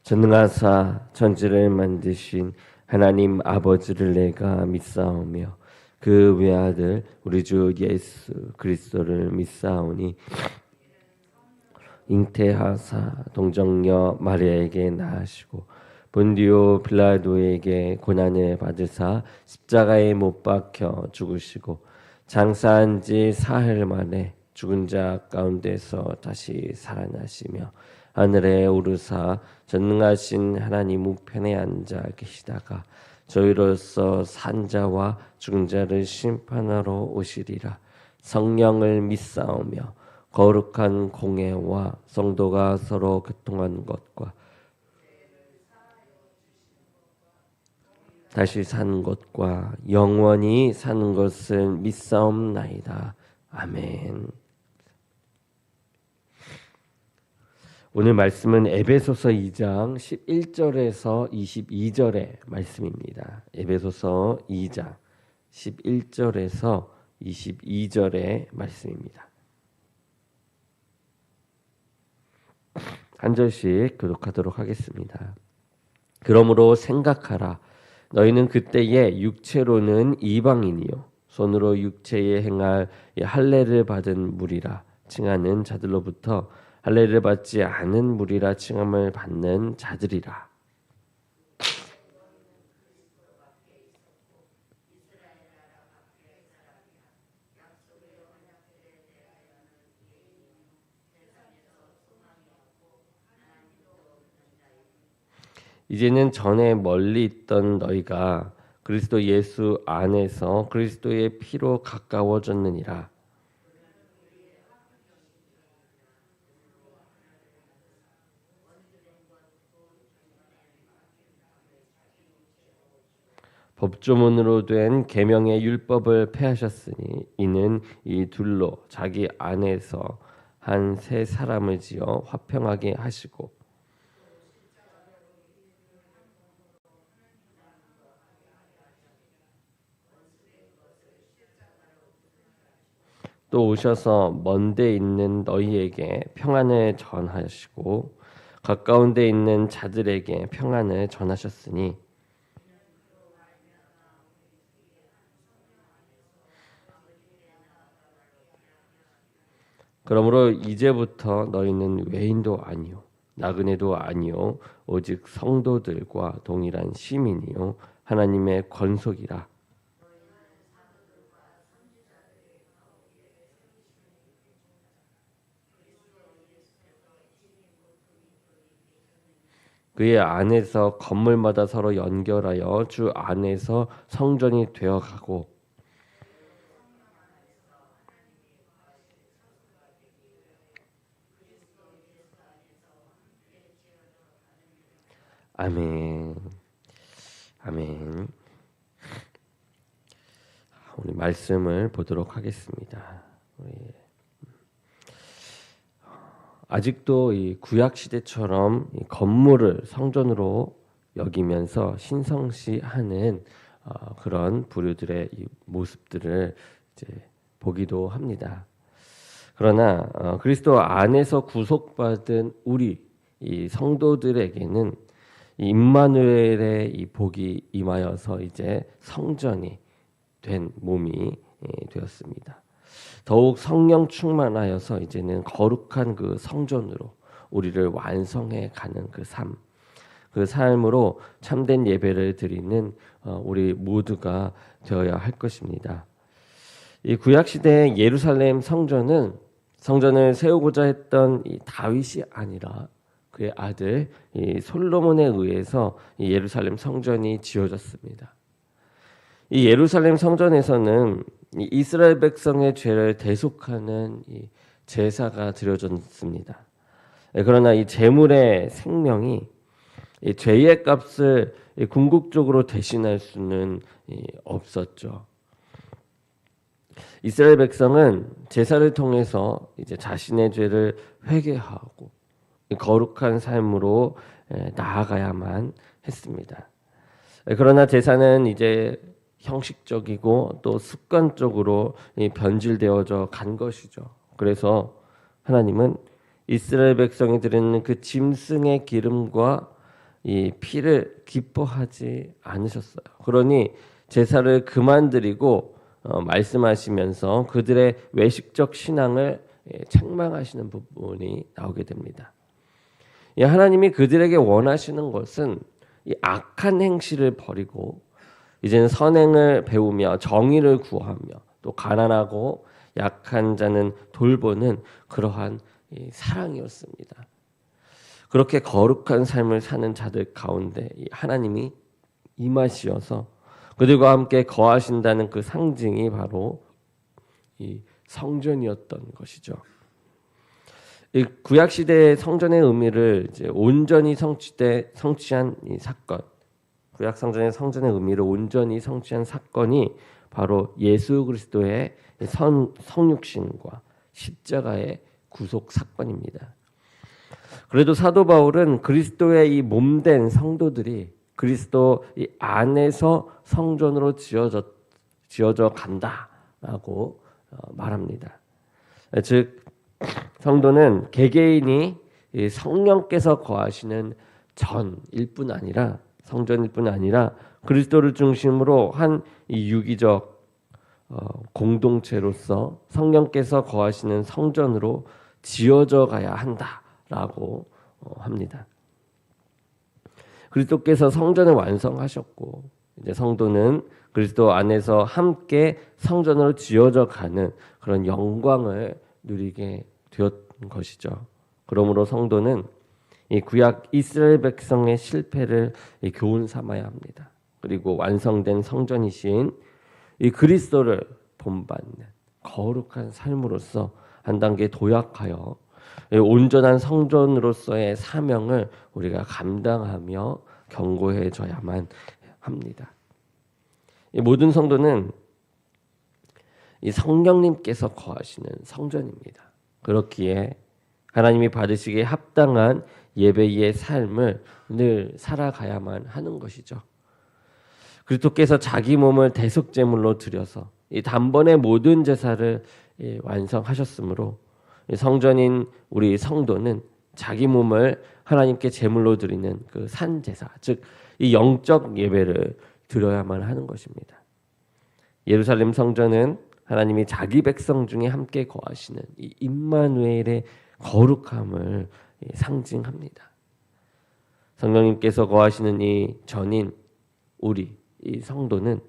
전능하사 천지를 만드신 하나님 아버지를 내가 믿사오며 그 외아들 우리 주 예수 그리스도를 믿사오니 잉태하사 동정녀 마리아에게 낳으시고 본디오 빌라도에게 고난을 받으사 십자가에 못 박혀 죽으시고 장사한 지 사흘 만에 죽은 자 가운데서 다시 살아나시며 하늘에 오르사 전능하신 하나님 우편에 앉아 계시다가 저희로서 산자와 죽은 자를 심판하러 오시리라. 성령을 믿사오며 거룩한 공회와 성도가 서로 교통한 것과 다시 사는 것과 영원히 사는 것을 믿사옵나이다. 아멘. 오늘 말씀은 에베소서 2장 11절에서 22절의 말씀입니다. 에베소서 2장 11절에서 22절의 말씀입니다. 한 절씩 교독하도록 하겠습니다. 그러므로 생각하라. 너희는 그때에 육체로는 이방인이요 손으로 육체에 행할 할례를 받은 무리라 칭하는 자들로부터 할례를 받지 않은 무리라 칭함을 받는 자들이라. 이제는 전에 멀리 있던 너희가 그리스도 예수 안에서 그리스도의 피로 가까워졌느니라. 법조문으로 된 계명의 율법을 폐하셨으니 이는 이 둘로 자기 안에서 한 새 사람을 지어 화평하게 하시고 또 오셔서 먼데 있는 너희에게 평안을 전하시고 가까운 데 있는 자들에게 평안을 전하셨으니 그러므로 이제부터 너희는 외인도 아니요 나그네도 아니요 오직 성도들과 동일한 시민이요 하나님의 권속이라. 그의 안에서 건물마다 서로 연결하여 주 안에서 성전이 되어가고 아멘. 아멘. 우리 말씀을 보도록 하겠습니다. 아직도 이 구약 시대처럼 이 건물을 성전으로 여기면서 신성시하는 그런 부류들의 이 모습들을 이제 보기도 합니다. 그러나 그리스도 안에서 구속받은 우리 이 성도들에게는 이 임마누엘의 이 복이 임하여서 이제 성전이 된 몸이 되었습니다. 더욱 성령 충만하여서 이제는 거룩한 그 성전으로 우리를 완성해 가는 그 삶, 그 삶으로 참된 예배를 드리는 우리 모두가 되어야 할 것입니다. 이 구약 시대의 예루살렘 성전을 세우고자 했던 이 다윗이 아니라 그의 아들 이 솔로몬에 의해서 이 예루살렘 성전이 지어졌습니다. 이 예루살렘 성전에서는 이 이스라엘 백성의 죄를 대속하는 이 제사가 드려졌습니다. 그러나 이 제물의 생명이 이 죄의 값을 궁극적으로 대신할 수는 없었죠. 이스라엘 백성은 제사를 통해서 이제 자신의 죄를 회개하고 거룩한 삶으로 나아가야만 했습니다. 그러나 제사는 이제 형식적이고 또 습관적으로 변질되어져 간 것이죠. 그래서 하나님은 이스라엘 백성이 드리는 그 짐승의 기름과 이 피를 기뻐하지 않으셨어요. 그러니 제사를 그만드리고 말씀하시면서 그들의 외식적 신앙을 책망하시는 부분이 나오게 됩니다. 하나님이 그들에게 원하시는 것은 이 악한 행실을 버리고 이제는 선행을 배우며 정의를 구하며 또 가난하고 약한 자는 돌보는 그러한 사랑이었습니다. 그렇게 거룩한 삶을 사는 자들 가운데 하나님이 임하시어서 그들과 함께 거하신다는 그 상징이 바로 이 성전이었던 것이죠. 이 구약 시대의 성전의 의미를 이제 온전히 성취한 이 사건, 구약 성전의 의미를 온전히 성취한 사건이 바로 예수 그리스도의 성육신과 십자가의 구속 사건입니다. 그래도 사도 바울은 그리스도의 이 몸된 성도들이 그리스도 이 안에서 성전으로 지어져 간다라고 말합니다. 즉 성도는 개개인이 성령께서 거하시는 성전일 뿐 아니라 그리스도를 중심으로 한 이 유기적 공동체로서 성령께서 거하시는 성전으로 지어져 가야 한다라고 합니다. 그리스도께서 성전을 완성하셨고 이제 성도는 그리스도 안에서 함께 성전으로 지어져 가는 그런 영광을 누리게 되었던 것이죠. 그러므로 성도는 이 구약 이스라엘 백성의 실패를 교훈 삼아야 합니다. 그리고 완성된 성전이신 이 그리스도를 본받는 거룩한 삶으로서 한 단계 도약하여 온전한 성전으로서의 사명을 우리가 감당하며 견고해져야만 합니다. 이 모든 성도는 이 성령님께서 거하시는 성전입니다. 그렇기에 하나님이 받으시기에 합당한 예배의 삶을 늘 살아가야만 하는 것이죠. 그리스도께서 자기 몸을 대속제물로 드려서 이 단번에 모든 제사를 완성하셨으므로 성전인 우리 성도는 자기 몸을 하나님께 제물로 드리는 그 산제사, 즉 이 영적 예배를 드려야만 하는 것입니다. 예루살렘 성전은 하나님이 자기 백성 중에 함께 거하시는 이 임마누엘의 거룩함을 상징합니다. 성령님께서 거하시는 이 전인 우리 이 성도는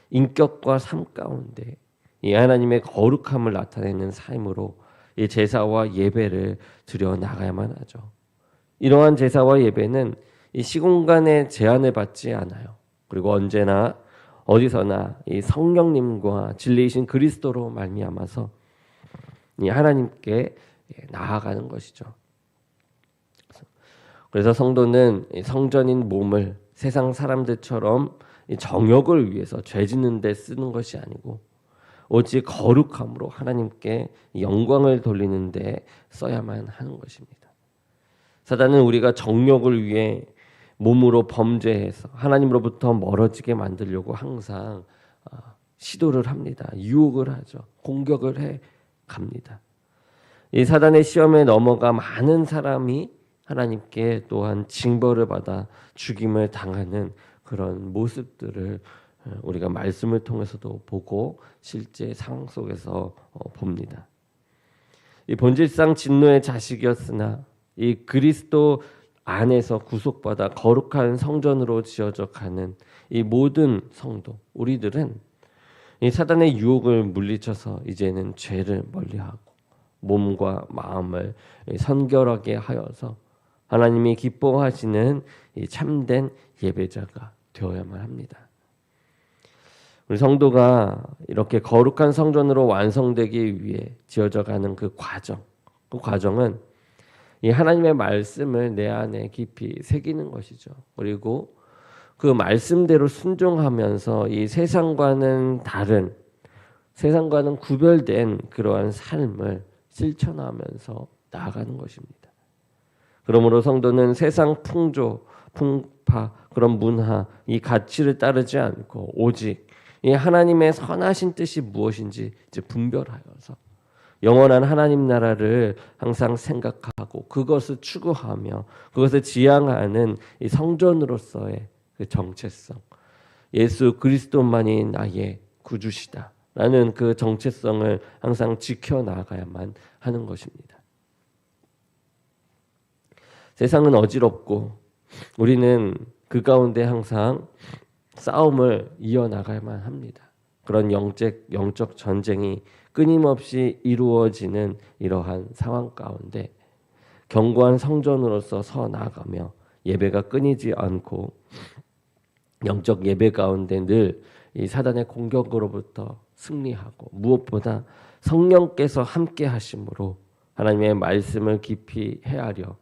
인격과 삶 가운데 이 하나님의 거룩함을 나타내는 삶으로 이 제사와 예배를 드려 나가야만 하죠. 이러한 제사와 예배는 이 시공간의 제한을 받지 않아요. 그리고 언제나 어디서나 이 성령님과 진리이신 그리스도로 말미암아서 이 하나님께 나아가는 것이죠. 그래서 성도는 성전인 몸을 세상 사람들처럼 정욕을 위해서 죄 짓는 데 쓰는 것이 아니고 오직 거룩함으로 하나님께 영광을 돌리는 데 써야만 하는 것입니다. 사단은 우리가 정욕을 위해 몸으로 범죄해서 하나님으로부터 멀어지게 만들려고 항상 시도를 합니다. 유혹을 하죠. 공격을 해 갑니다. 이 사단의 시험에 넘어가 많은 사람이 하나님께 또한 징벌을 받아 죽임을 당하는 그런 모습들을 우리가 말씀을 통해서도 보고 실제 상황 속에서 봅니다. 이 본질상 진노의 자식이었으나 이 그리스도 안에서 구속받아 거룩한 성전으로 지어져 가는 이 모든 성도 우리들은 이 사단의 유혹을 물리쳐서 이제는 죄를 멀리하고 몸과 마음을 선결하게 하여서 하나님이 기뻐하시는 이 참된 예배자가 되어야만 합니다. 우리 성도가 이렇게 거룩한 성전으로 완성되기 위해 지어져 가는 그 과정은 이 하나님의 말씀을 내 안에 깊이 새기는 것이죠. 그리고 그 말씀대로 순종하면서 이 세상과는 구별된 그러한 삶을 실천하면서 나아가는 것입니다. 그러므로 성도는 세상 풍파, 그런 문화, 이 가치를 따르지 않고 오직 이 하나님의 선하신 뜻이 무엇인지 이제 분별하여서 영원한 하나님 나라를 항상 생각하고 그것을 추구하며 그것을 지향하는 이 성전으로서의 그 정체성, 예수 그리스도만이 나의 구주시다라는 그 정체성을 항상 지켜나가야만 하는 것입니다. 세상은 어지럽고 우리는 그 가운데 항상 싸움을 이어나가야만 합니다. 그런 영적 전쟁이 끊임없이 이루어지는 이러한 상황 가운데 견고한 성전으로서 서 나아가며 예배가 끊이지 않고 영적 예배 가운데 늘 이 사단의 공격으로부터 승리하고 무엇보다 성령께서 함께 하심으로 하나님의 말씀을 깊이 헤아려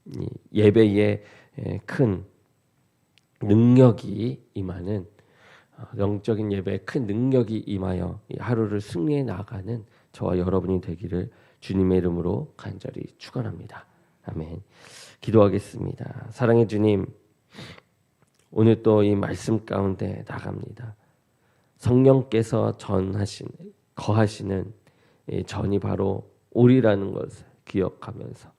이 예배에 큰 능력이 임하는 영적인 예배에 큰 능력이 임하여 이 하루를 승리해 나가는 저와 여러분이 되기를 주님의 이름으로 간절히 축원합니다. 아멘. 기도하겠습니다. 사랑의 주님, 오늘 또 이 말씀 가운데 나갑니다. 성령께서 거하시는 이 전이 바로 오리라는 것을 기억하면서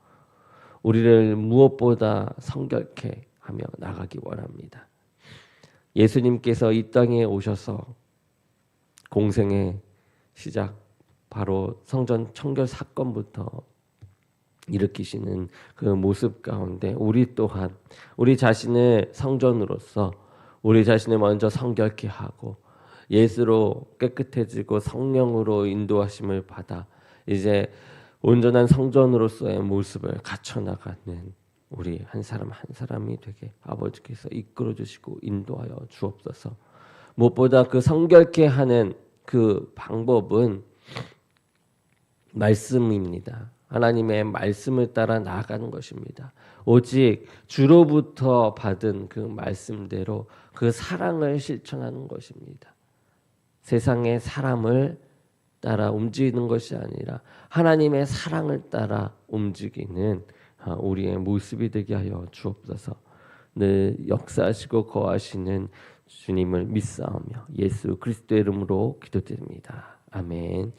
우리를 무엇보다 성결케 하며 나가기 원합니다. 예수님께서 이 땅에 오셔서 공생의 시작 바로 성전 청결 사건부터 일으키시는 그 모습 가운데 우리 또한 우리 자신을 성전으로서 우리 자신을 먼저 성결케 하고 예수로 깨끗해지고 성령으로 인도하심을 받아 이제 온전한 성전으로서의 모습을 갖춰나가는 우리 한 사람 한 사람이 되게 아버지께서 이끌어 주시고 인도하여 주옵소서. 무엇보다 그 성결케 하는 그 방법은 말씀입니다. 하나님의 말씀을 따라 나아가는 것입니다. 오직 주로부터 받은 그 말씀대로 그 사랑을 실천하는 것입니다. 세상의 사람을 따라 움직이는 것이 아니라 하나님의 사랑을 따라 움직이는 우리의 모습이 되게 하여 주옵소서. 늘 역사하시고 거하시는 주님을 믿사오며 예수 그리스도의 이름으로 기도드립니다. 아멘.